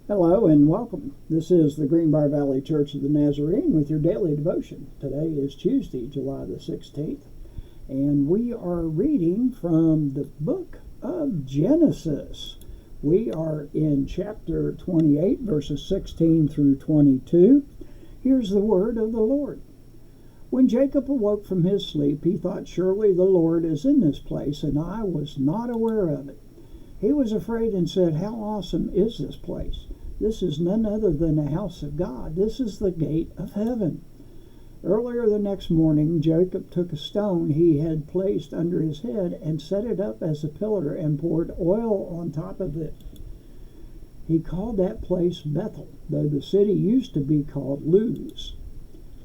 Hello and welcome. This is the Greenbrier Valley Church of the Nazarene with your daily devotion. Today is Tuesday, July the 16th, and we are reading from the book of Genesis. We are in chapter 28, verses 16 through 22. Here's the word of the Lord. When Jacob awoke from his sleep, he thought, "Surely the Lord is in this place, and I was not aware of it." He was afraid and said, "How awesome is this place? This is none other than the house of God. This is the gate of heaven." Earlier the next morning, Jacob took a stone he had placed under his head and set it up as a pillar and poured oil on top of it. He called that place Bethel, though the city used to be called Luz.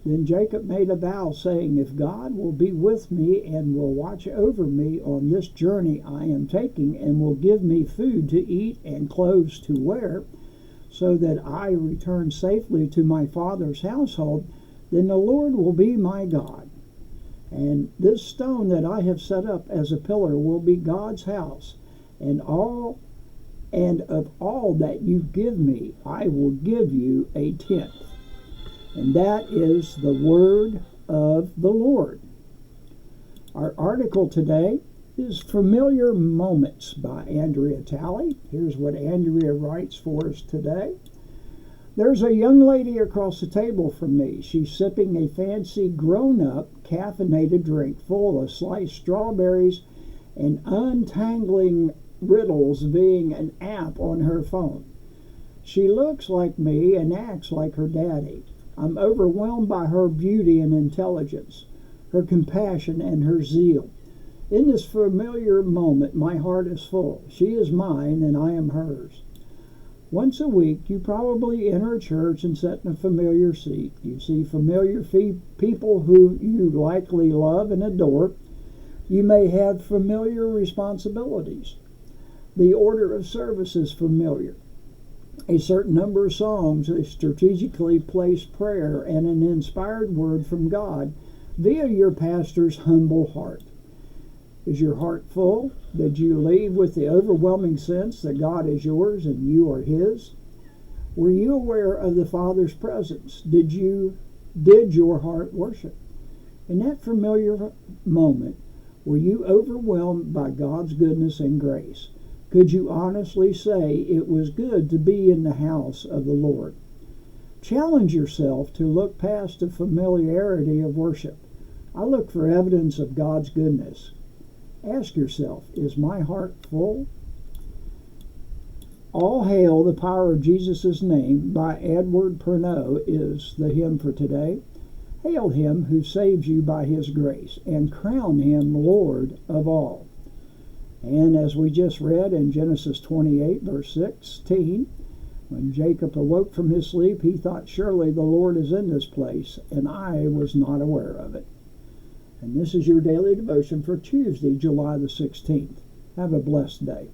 Then Jacob made a vow, saying, "If God will be with me and will watch over me on this journey I am taking, and will give me food to eat and clothes to wear, so that I return safely to my father's household, then the Lord will be my God. And this stone that I have set up as a pillar will be God's house, and of all that you give me, I will give you a tenth." And that is the word of the Lord. Our article today is Familiar Moments by Andrea Talley. Here's what Andrea writes for us today. "There's a young lady across the table from me. She's sipping a fancy grown-up caffeinated drink full of sliced strawberries and untangling riddles via an app on her phone. She looks like me and acts like her daddy. I'm overwhelmed by her beauty and intelligence, her compassion and her zeal. In this familiar moment, my heart is full. She is mine and I am hers. Once a week, you probably enter a church and sit in a familiar seat. You see familiar people who you likely love and adore. You may have familiar responsibilities. The order of service is familiar. A certain number of songs, a strategically placed prayer, and an inspired word from God via your pastor's humble heart. Is your heart full? Did you leave with the overwhelming sense that God is yours and you are His? Were you aware of the Father's presence? Did your heart worship? In that familiar moment, were you overwhelmed by God's goodness and grace? Could you honestly say it was good to be in the house of the Lord? Challenge yourself to look past the familiarity of worship. I look for evidence of God's goodness. Ask yourself, is my heart full? "All Hail the Power of Jesus' Name" by Edward Pernod is the hymn for today. Hail Him who saves you by His grace, and crown Him Lord of all. And as we just read in Genesis 28, verse 16, when Jacob awoke from his sleep, he thought, "Surely the Lord is in this place, and I was not aware of it." And this is your daily devotion for Tuesday, July the 16th. Have a blessed day.